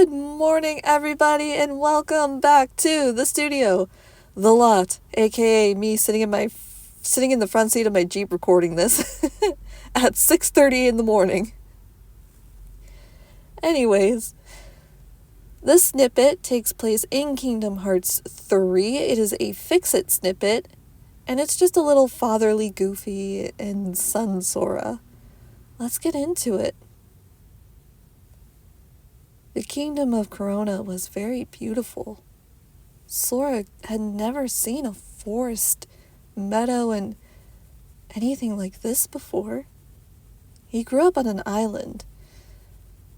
Good morning, everybody, and welcome back to the studio. The Lot, aka me sitting in the front seat of my Jeep recording this at 6:30 in the morning. Anyways, this snippet takes place in Kingdom Hearts 3. It is a fix-it snippet, and it's just a little fatherly Goofy and son Sora. Let's get into it. The kingdom of Corona was very beautiful. Sora had never seen a forest, meadow, and anything like this before. He grew up on an island.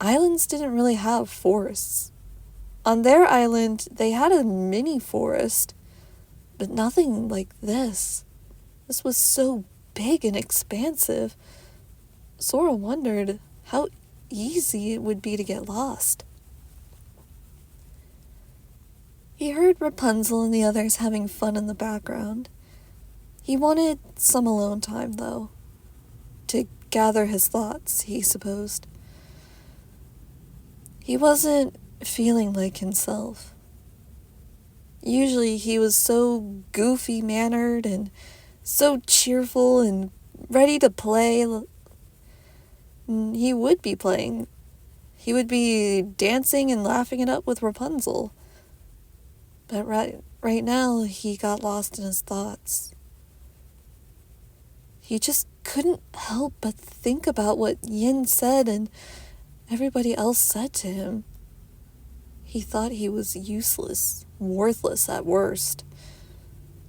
Islands didn't really have forests. On their island, they had a mini forest, but nothing like this. This was so big and expansive. Sora wondered how easy it would be to get lost. He heard Rapunzel and the others having fun in the background. He wanted some alone time, though, to gather his thoughts, he supposed. He wasn't feeling like himself. Usually he was so goofy-mannered and so cheerful and ready to play. He would be playing. He would be dancing and laughing it up with Rapunzel. But right now, he got lost in his thoughts. He just couldn't help but think about what Yin said and everybody else said to him. He thought he was useless, worthless at worst,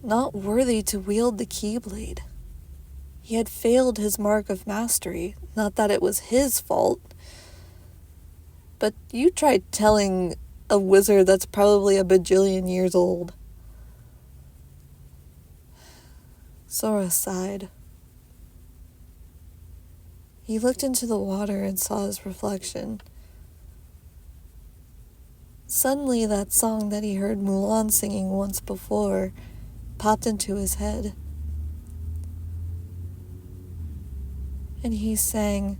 not worthy to wield the Keyblade. He had failed his mark of mastery, not that it was his fault. But you tried telling a wizard that's probably a bajillion years old. Sora sighed. He looked into the water and saw his reflection. Suddenly, that song that he heard Mulan singing once before popped into his head. And he sang,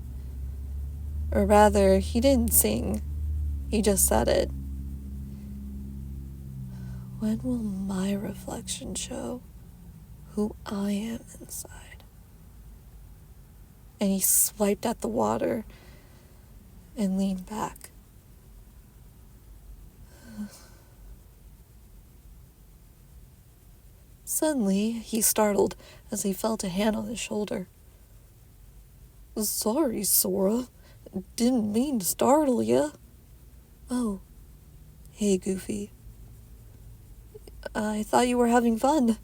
or rather, he didn't sing, he just said it. When will my reflection show who I am inside? And he swiped at the water and leaned back. Suddenly, he startled as he felt a hand on his shoulder. Sorry, Sora. Didn't mean to startle ya. Oh, hey, Goofy. I thought you were having fun.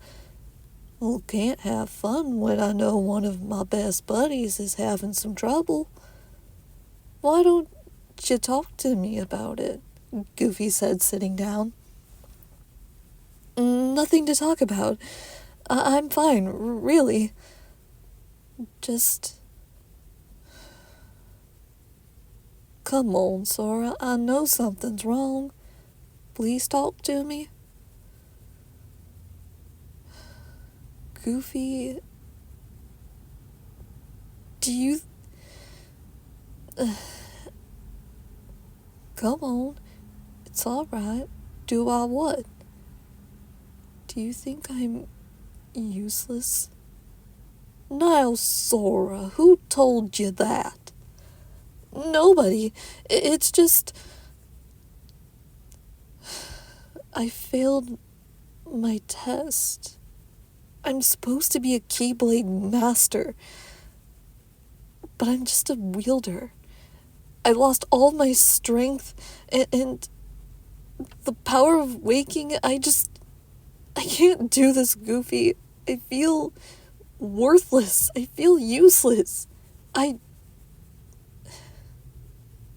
Well, can't have fun when I know one of my best buddies is having some trouble. Why don't you talk to me about it? Goofy said, sitting down. Nothing to talk about. I'm fine, really. Just... Come on, Sora. I know something's wrong. Please talk to me. Goofy... Do you... Come on. It's alright. Do I what? Do you think I'm useless? Now, Sora, who told you that? Nobody. It's just... I failed my test. I'm supposed to be a Keyblade master, but I'm just a wielder. I lost all my strength and the power of waking. I can't do this, Goofy. I feel worthless. I feel useless. I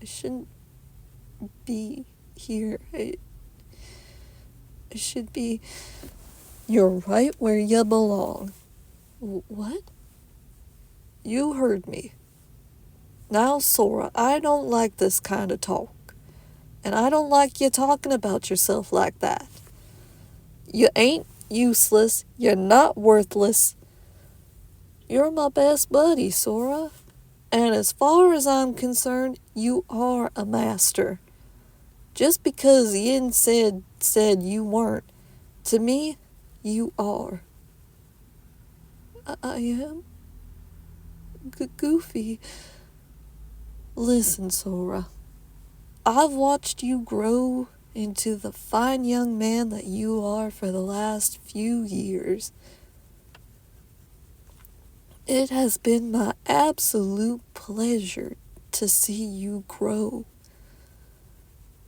shouldn't be here. I should be... You're right where you belong. What? You heard me. Now, Sora, I don't like this kind of talk. And I don't like you talking about yourself like that. You ain't useless. You're not worthless. You're my best buddy, Sora. And as far as I'm concerned, you are a master. Just because Yin said you weren't, to me, you are. I am goofy. Listen, Sora. I've watched you grow into the fine young man that you are for the last few years. It has been my absolute pleasure to see you grow.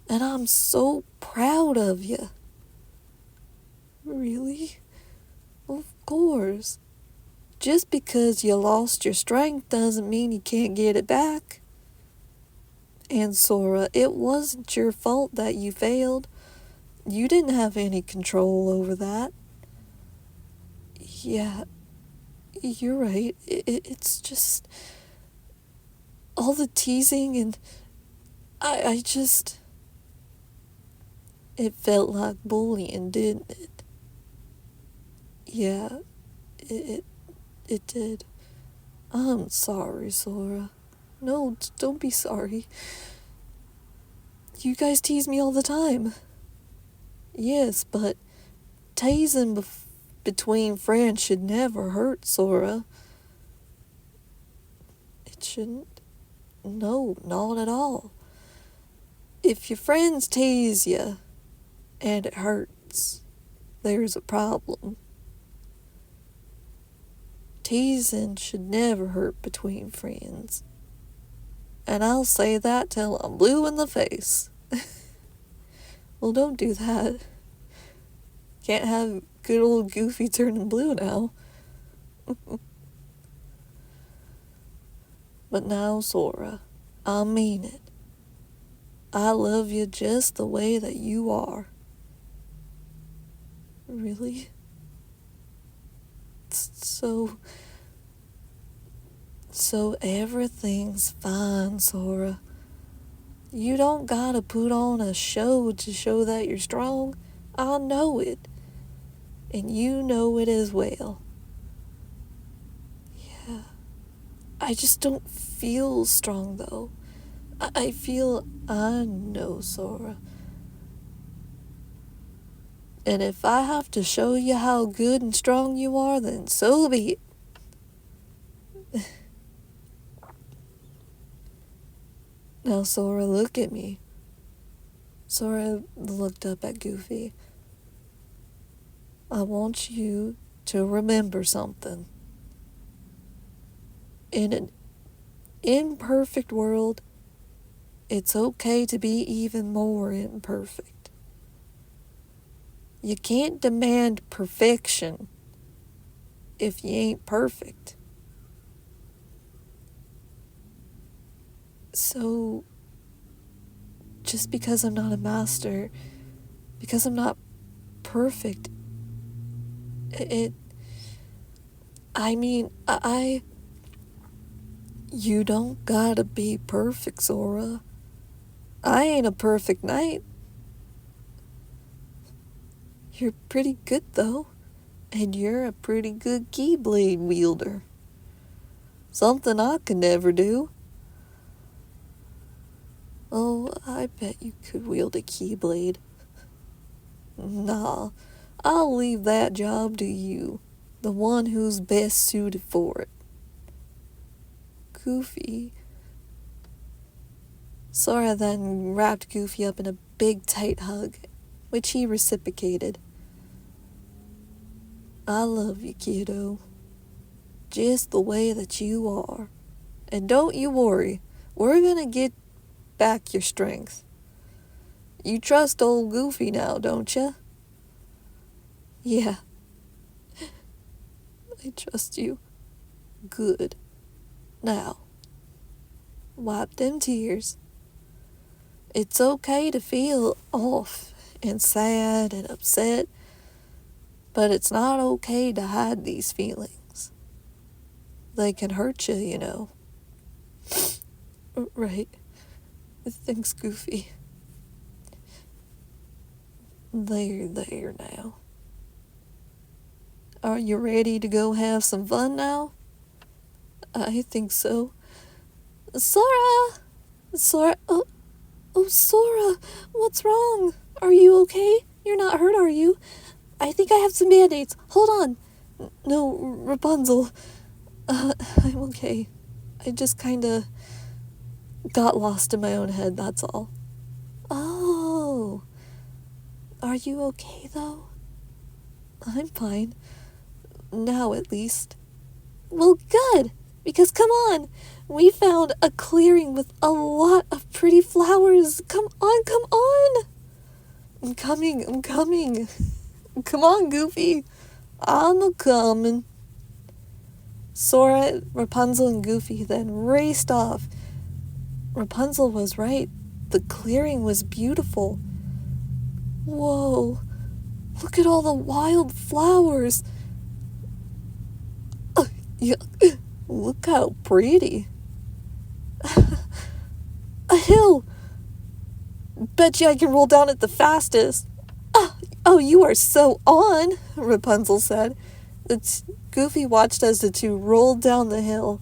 And I'm so proud of you. Really? Of course. Just because you lost your strength doesn't mean you can't get it back. And Sora, it wasn't your fault that you failed. You didn't have any control over that. Yeah, you're right. It's just all the teasing and I just... It felt like bullying, didn't it? Yeah, it, it did. I'm sorry, Sora. No, don't be sorry. You guys tease me all the time. Yes, but teasing between friends should never hurt, Sora. It shouldn't. No, not at all. If your friends tease you and it hurts, there's a problem. Teasing should never hurt between friends. And I'll say that till I'm blue in the face. Well, don't do that. Can't have good old Goofy turning blue now. But now, Sora, I mean it. I love you just the way that you are. Really? So everything's fine, Sora. You don't gotta put on a show to show that you're strong. I know it. And you know it as well. Yeah. I just don't feel strong, though. I know, Sora. And if I have to show you how good and strong you are, then so be it. Now, Sora, look at me. Sora looked up at Goofy. I want you to remember something. In an imperfect world, it's okay to be even more imperfect. You can't demand perfection if you ain't perfect. So, just because I'm not a master, because I'm not perfect, you don't gotta be perfect, Sora. I ain't a perfect knight. You're pretty good, though, and you're a pretty good keyblade wielder. Something I could never do. Oh, I bet you could wield a keyblade. Nah, I'll leave that job to you, the one who's best suited for it. Goofy. Sora then wrapped Goofy up in a big tight hug, which he reciprocated. I love you, kiddo. Just the way that you are. And don't you worry, we're gonna get back your strength. You trust old Goofy now, don't ya? Yeah, I trust you. Good. Now, wipe them tears. It's okay to feel off and sad and upset, but it's not okay to hide these feelings. They can hurt you, you know. Right. Thanks, Goofy. There now. Are you ready to go have some fun now? I think so. Sora! Sora, oh, Oh, Sora, what's wrong? Are you okay? You're not hurt, are you? I think I have some band-aids. Hold on. No, Rapunzel. I'm okay. I just kinda got lost in my own head, that's all. Oh. Are you okay, though? I'm fine. Now, at least. Well, good. Because, come on. We found a clearing with a lot of pretty flowers. Come on, come on. I'm coming. Come on, Goofy. I'm a-coming. Sora, Rapunzel, and Goofy then raced off. Rapunzel was right. The clearing was beautiful. Whoa, look at all the wild flowers. Yeah, look how pretty. A hill. Bet you I can roll down it the fastest. Oh, you are so on, Rapunzel said. Goofy watched as the two rolled down the hill,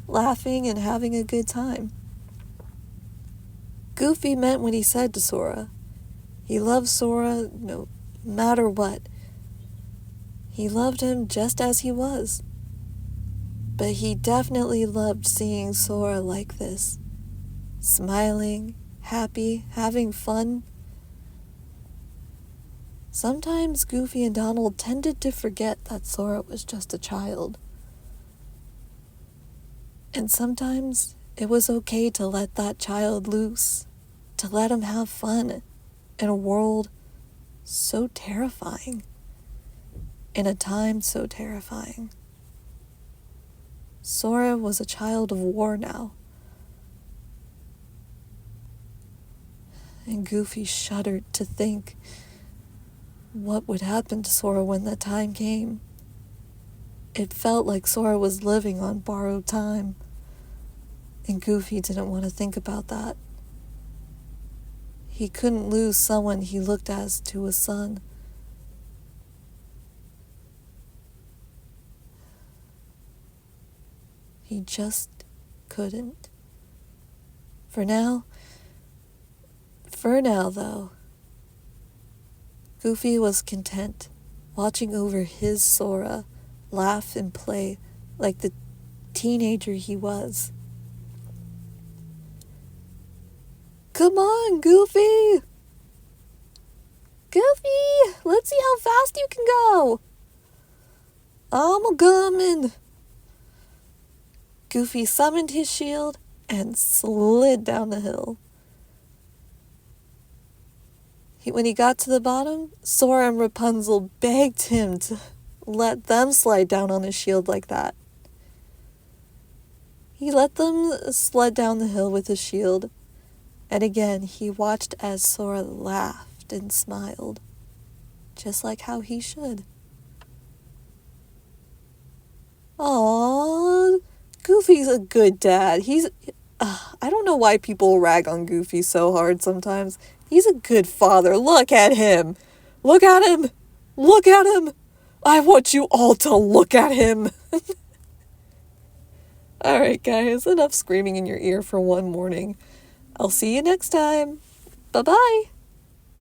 laughing and having a good time. Goofy meant what he said to Sora. He loved Sora no matter what. He loved him just as he was. But he definitely loved seeing Sora like this. Smiling, happy, having fun. Sometimes Goofy and Donald tended to forget that Sora was just a child. And sometimes it was okay to let that child loose, to let him have fun in a world so terrifying, in a time so terrifying. Sora was a child of war now. And Goofy shuddered to think what would happen to Sora when that time came. It felt like Sora was living on borrowed time, and Goofy didn't want to think about that. He couldn't lose someone he looked as to a son. He just couldn't. For now, though, Goofy was content, watching over his Sora laugh and play like the teenager he was. Come on, Goofy! Goofy! Let's see how fast you can go! I'm a-coming! Goofy summoned his shield and slid down the hill. When he got to the bottom, Sora and Rapunzel begged him to let them slide down on his shield like that. He let them sled down the hill with his shield, and again he watched as Sora laughed and smiled, just like how he should. Aww, Goofy's a good dad. I don't know why people rag on Goofy so hard sometimes. He's a good father. Look at him. Look at him. Look at him. I want you all to look at him. Alright, guys, enough screaming in your ear for one morning. I'll see you next time. Bye-bye.